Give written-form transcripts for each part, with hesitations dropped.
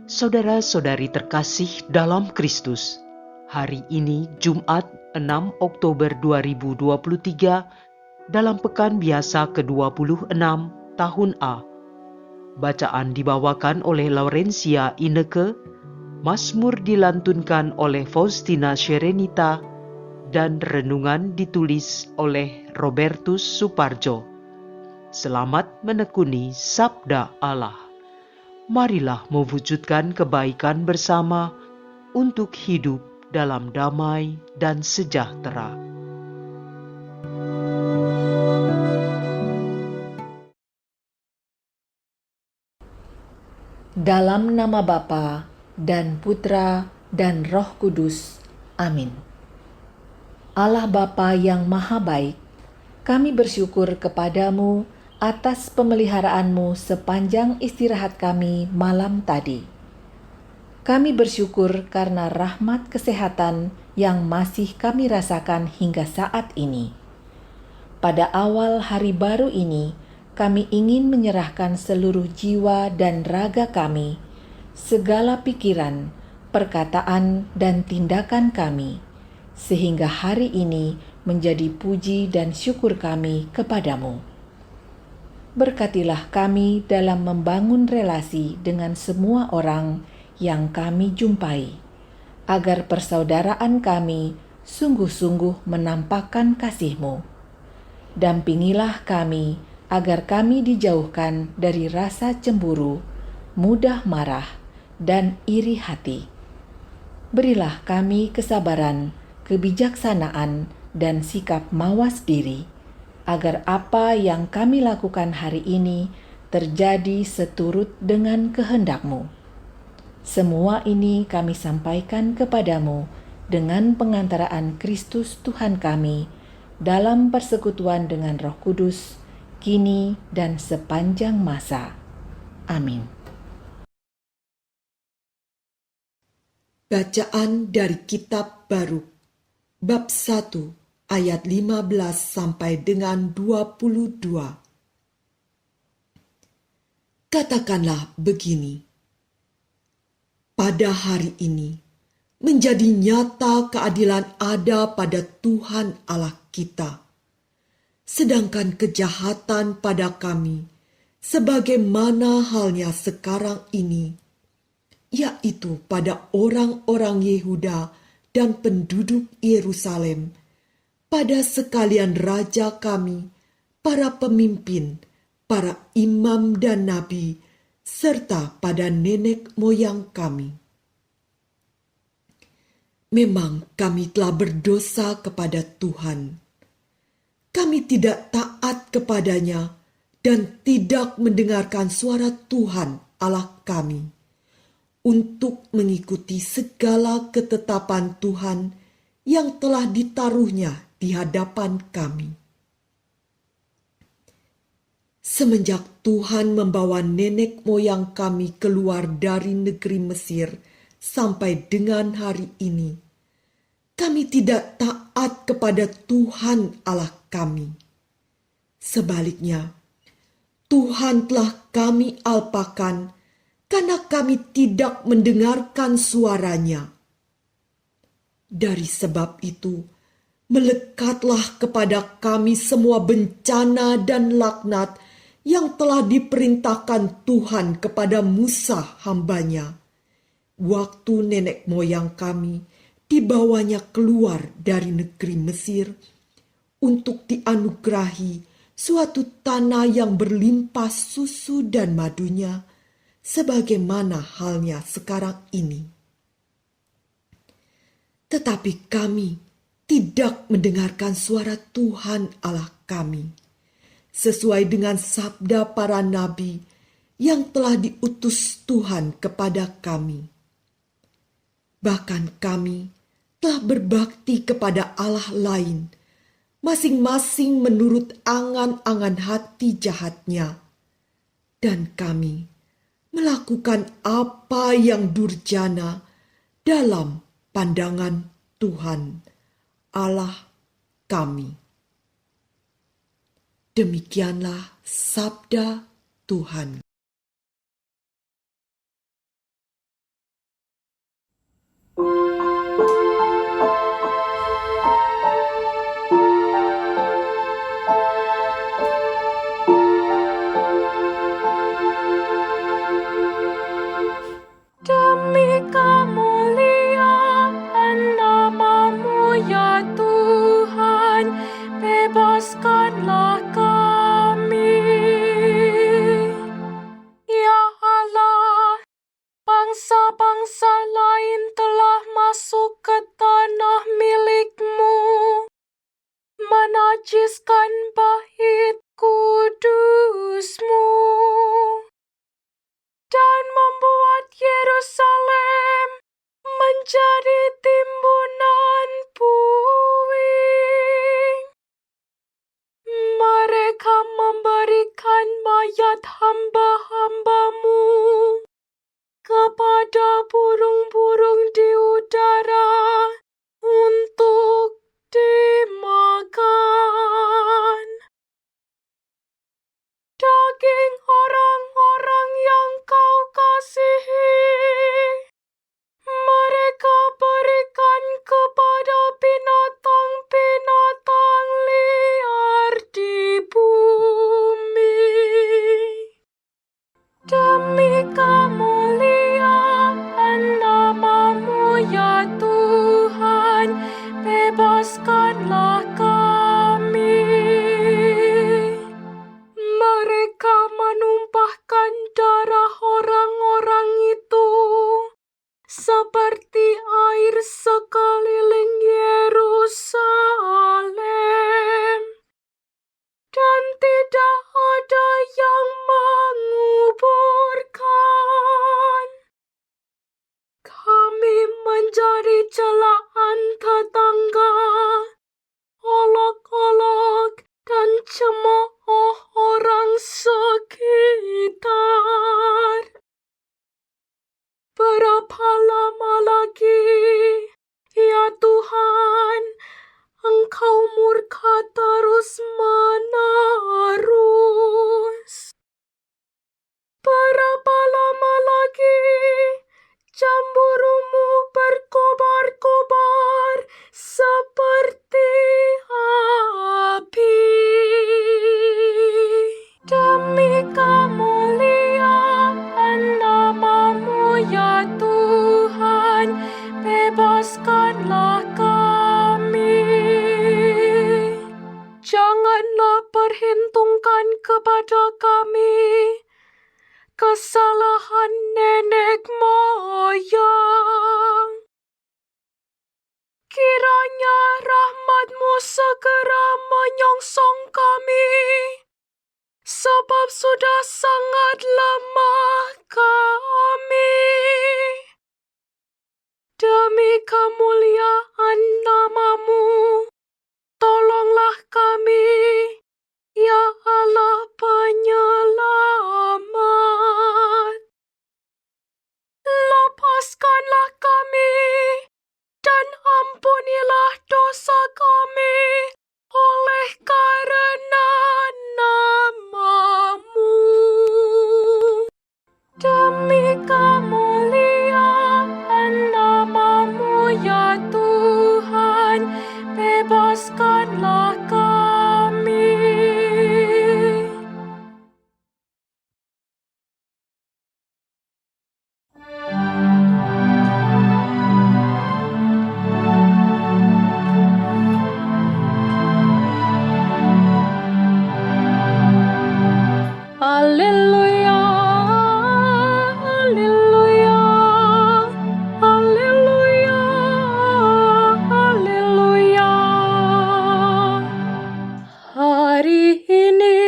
Saudara-saudari terkasih dalam Kristus, hari ini Jumat 6 Oktober 2023 dalam pekan biasa ke-26 tahun A. Bacaan dibawakan oleh Laurencia Ineke, Mazmur dilantunkan oleh Faustina Sherenita, dan renungan ditulis oleh Robertus Suparjo. Selamat menekuni Sabda Allah. Marilah mewujudkan kebaikan bersama untuk hidup dalam damai dan sejahtera. Dalam nama Bapa dan Putra dan Roh Kudus. Amin. Allah Bapa yang Maha Baik, kami bersyukur kepadamu atas pemeliharaanmu sepanjang istirahat kami malam tadi. Kami bersyukur karena rahmat kesehatan yang masih kami rasakan hingga saat ini. Pada awal hari baru ini, kami ingin menyerahkan seluruh jiwa dan raga kami, segala pikiran, perkataan, dan tindakan kami, sehingga hari ini menjadi puji dan syukur kami kepadamu. Berkatilah kami dalam membangun relasi dengan semua orang yang kami jumpai, agar persaudaraan kami sungguh-sungguh menampakkan kasih-Mu. Dampingilah kami agar kami dijauhkan dari rasa cemburu, mudah marah, dan iri hati. Berilah kami kesabaran, kebijaksanaan, dan sikap mawas diri, agar apa yang kami lakukan hari ini terjadi seturut dengan kehendak-Mu. Semua ini kami sampaikan kepadamu dengan pengantaraan Kristus Tuhan kami, dalam persekutuan dengan Roh Kudus, kini dan sepanjang masa. Amin. Bacaan dari Kitab Baruk, bab 1, ayat 15 sampai dengan 22. Katakanlah begini: pada hari ini menjadi nyata keadilan ada pada Tuhan Allah kita, sedangkan kejahatan pada kami, sebagaimana halnya sekarang ini, yaitu pada orang-orang Yehuda dan penduduk Yerusalem, pada sekalian raja kami, para pemimpin, para imam dan nabi, serta pada nenek moyang kami. Memang kami telah berdosa kepada Tuhan. Kami tidak taat kepadanya dan tidak mendengarkan suara Tuhan Allah kami untuk mengikuti segala ketetapan Tuhan yang telah ditaruhnya di hadapan kami. Semenjak Tuhan membawa nenek moyang kami keluar dari negeri Mesir sampai dengan hari ini, kami tidak taat kepada Tuhan Allah kami. Sebaliknya, Tuhan telah kami alpakan karena kami tidak mendengarkan suaranya. Dari sebab itu, melekatlah kepada kami semua bencana dan laknat yang telah diperintahkan Tuhan kepada Musa hamba-Nya, waktu nenek moyang kami dibawanya keluar dari negeri Mesir untuk dianugerahi suatu tanah yang berlimpah susu dan madunya, sebagaimana halnya sekarang ini. Tetapi kami tidak mendengarkan suara Tuhan Allah kami, sesuai dengan sabda para nabi yang telah diutus Tuhan kepada kami. Bahkan kami telah berbakti kepada Allah lain, masing-masing menurut angan-angan hati jahatnya, dan kami melakukan apa yang durjana dalam pandangan Tuhan Allah kami. Demikianlah sabda Tuhan. bebaskanlah kami. Ya Allah, bangsa-bangsa lain telah masuk ke tanah milik-Mu, menajiskan bait kudus-Mu, dan membuat Yerusalem menjadi timbunan puing. Mereka memberikan mayat hamba-hamba-Mu kepada burung-burung di udara untuk dimakan. Daging orang-orang yang Kau kasihi, mereka berikan kepada binatang-binatang liar di bumi. Demi kemuliaan nama-Mu ya Tuhan, bebaskanlah kami. Mereka menumpahkan darah orang-orang itu seperti air sekeliling Yerusalem, dan tidak ada yang menguburkan. Kami menjadi celaan tetangga, olok-olok, dan cemooh orang sekitar. Berapa lama lagi, ya Tuhan, Engkau murka terus-menerus? Berapa lama lagi cemburu-Mu berkobar-kobar seperti api? Demi kemuliaan nama-Mu ya Tuhan, bebaskanlah kami. Janganlah perhitungkan kepada kami kesalahan nenek moyang. Kiranya rahmat-Mu segera menyongsong kami, sebab sudah sangat lemah kami. Demi kemuliaan nama-Mu, tolonglah kami, ya Allah penyelamat. Lepaskanlah kami dan ampunilah dosa kami oleh karena nama-Mu. Demi kemuliaan nama-Mu ya Tuhan, bebaskanlah kami. Haleluya, haleluya, haleluya, haleluya. Hari ini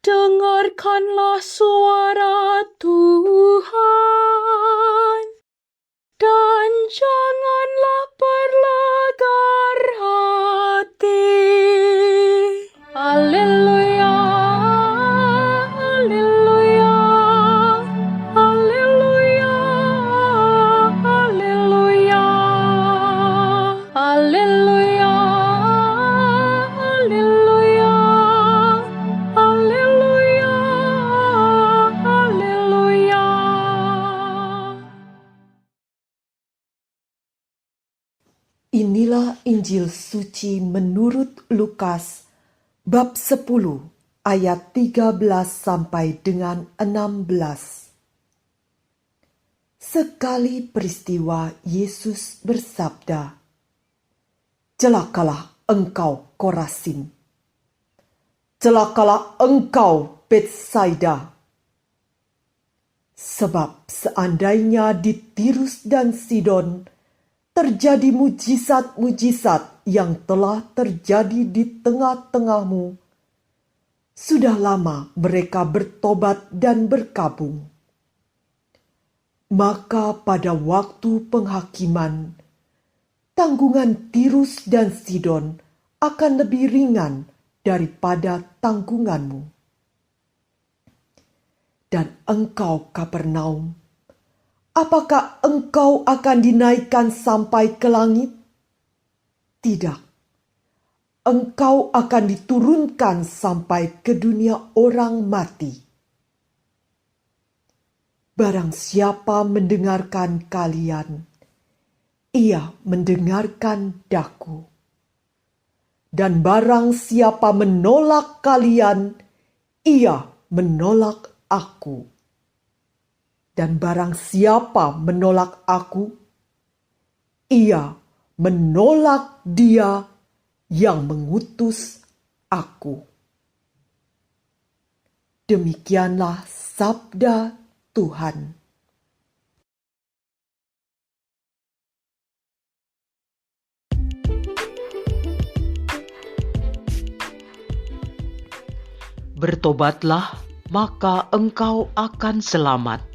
dengarkanlah suara Tuhan, dan janganlah berlegar hati. Haleluya, haleluya, haleluya, haleluya, haleluya, haleluya, haleluya, haleluya. Inilah Injil suci menurut Lukas bab 10 ayat 13 sampai dengan 16. Sekali peristiwa Yesus bersabda, "Celakalah engkau Korazin, Celakalah engkau, Betsaida! Sebab seandainya di Tirus dan Sidon terjadi mujizat-mujizat yang telah terjadi di tengah-tengahmu, sudah lama mereka bertobat dan berkabung. Maka pada waktu penghakiman, tanggungan Tirus dan Sidon akan lebih ringan daripada tanggunganmu. Dan engkau, Kapernaum, apakah engkau akan dinaikkan sampai ke langit? Tidak. Engkau akan diturunkan sampai ke dunia orang mati. Barang siapa mendengarkan kalian, ia mendengarkan Daku. Dan barang siapa menolak kalian, ia menolak Aku. Dan barang siapa menolak Aku, ia menolak Dia yang mengutus Aku. Demikianlah sabda Tuhan. Bertobatlah, maka engkau akan selamat.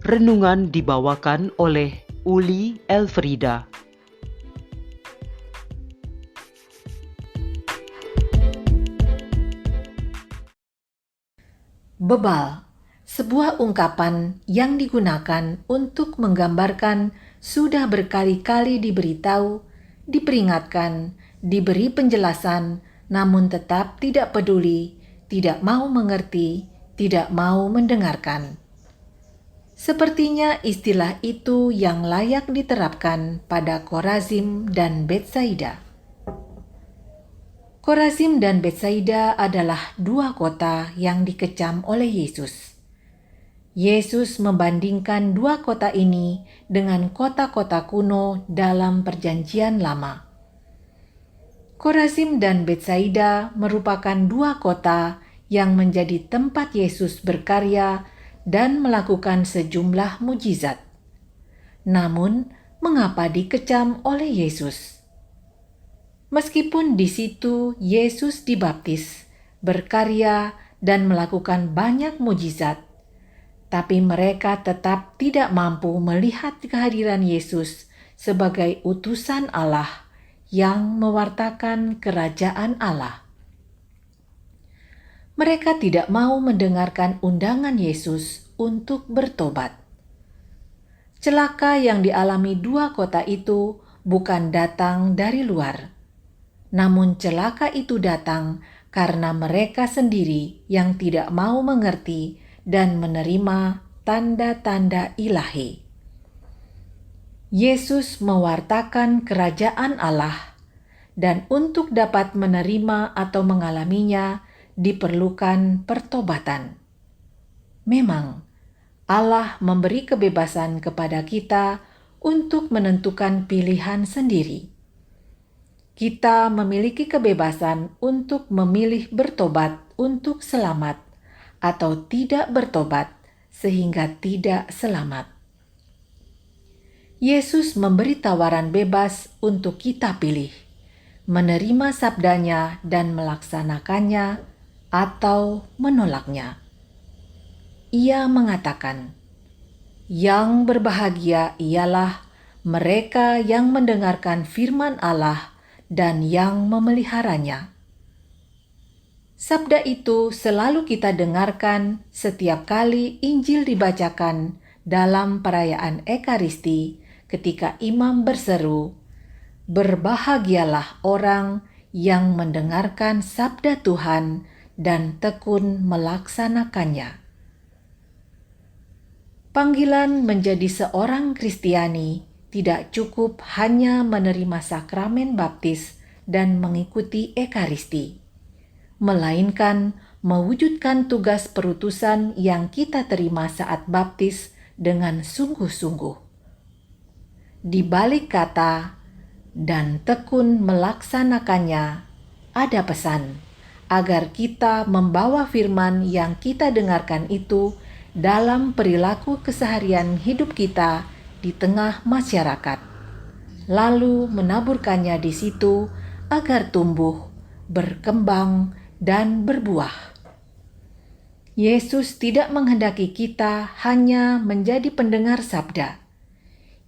Renungan dibawakan oleh Uli Elfrida. Bebal, sebuah ungkapan yang digunakan untuk menggambarkan sudah berkali-kali diberitahu, diperingatkan, diberi penjelasan, namun tetap tidak peduli, tidak mau mengerti, tidak mau mendengarkan. Sepertinya istilah itu yang layak diterapkan pada Korazim dan Betsaida. Korazim dan Betsaida adalah dua kota yang dikecam oleh Yesus. Yesus membandingkan dua kota ini dengan kota-kota kuno dalam Perjanjian Lama. Korazim dan Betsaida merupakan dua kota yang menjadi tempat Yesus berkarya dan melakukan sejumlah mujizat. Namun, mengapa dikecam oleh Yesus? Meskipun di situ Yesus dibaptis, berkarya, dan melakukan banyak mujizat, tapi mereka tetap tidak mampu melihat kehadiran Yesus sebagai utusan Allah yang mewartakan kerajaan Allah. Mereka tidak mau mendengarkan undangan Yesus untuk bertobat. Celaka yang dialami dua kota itu bukan datang dari luar, namun celaka itu datang karena mereka sendiri yang tidak mau mengerti dan menerima tanda-tanda ilahi. Yesus mewartakan kerajaan Allah, dan untuk dapat menerima atau mengalaminya diperlukan pertobatan. Memang, Allah memberi kebebasan kepada kita untuk menentukan pilihan sendiri. Kita memiliki kebebasan untuk memilih bertobat untuk selamat atau tidak bertobat sehingga tidak selamat. Yesus memberi tawaran bebas untuk kita pilih, menerima sabdanya dan melaksanakannya atau menolaknya. Ia mengatakan, "Yang berbahagia ialah mereka yang mendengarkan firman Allah dan yang memeliharanya." Sabda itu selalu kita dengarkan setiap kali Injil dibacakan dalam perayaan Ekaristi ketika imam berseru, "Berbahagialah orang yang mendengarkan sabda Tuhan dan tekun melaksanakannya." Panggilan menjadi seorang Kristiani tidak cukup hanya menerima sakramen baptis dan mengikuti Ekaristi, melainkan mewujudkan tugas perutusan yang kita terima saat baptis dengan sungguh-sungguh. Di balik kata "dan tekun melaksanakannya" ada pesan agar kita membawa firman yang kita dengarkan itu dalam perilaku keseharian hidup kita di tengah masyarakat, lalu menaburkannya di situ agar tumbuh, berkembang, dan berbuah. Yesus tidak menghendaki kita hanya menjadi pendengar sabda.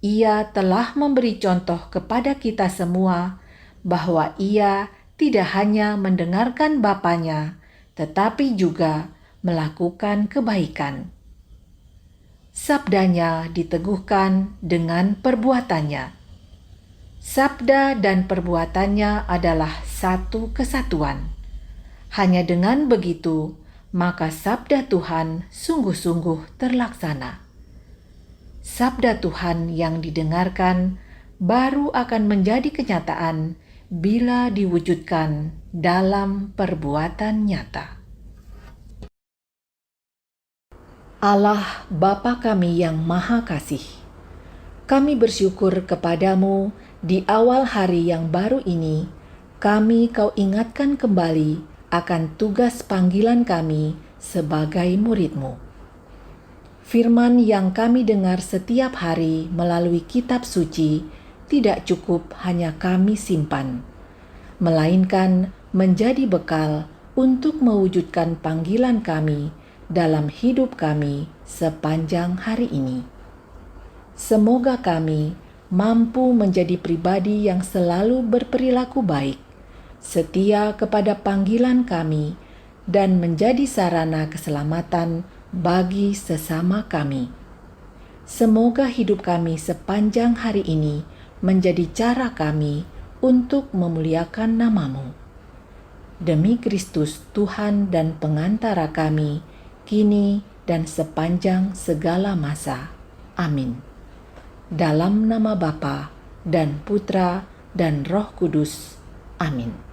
Ia telah memberi contoh kepada kita semua bahwa Ia tidak hanya mendengarkan Bapanya, tetapi juga melakukan kebaikan. Sabdanya diteguhkan dengan perbuatannya. Sabda dan perbuatannya adalah satu kesatuan. Hanya dengan begitu, maka sabda Tuhan sungguh-sungguh terlaksana. Sabda Tuhan yang didengarkan baru akan menjadi kenyataan bila diwujudkan dalam perbuatan nyata. Allah Bapa kami yang Maha Kasih, kami bersyukur kepadamu di awal hari yang baru ini, Kau ingatkan kembali akan tugas panggilan kami sebagai murid-Mu. Firman yang kami dengar setiap hari melalui kitab suci tidak cukup hanya kami simpan, melainkan menjadi bekal untuk mewujudkan panggilan kami dalam hidup kami sepanjang hari ini. Semoga kami mampu menjadi pribadi yang selalu berperilaku baik, setia kepada panggilan kami, dan menjadi sarana keselamatan bagi sesama kami. Semoga hidup kami sepanjang hari ini menjadi cara kami untuk memuliakan nama-Mu. Demi Kristus Tuhan dan pengantara kami, kini dan sepanjang segala masa. Amin. Dalam nama Bapa dan Putra dan Roh Kudus. Amin.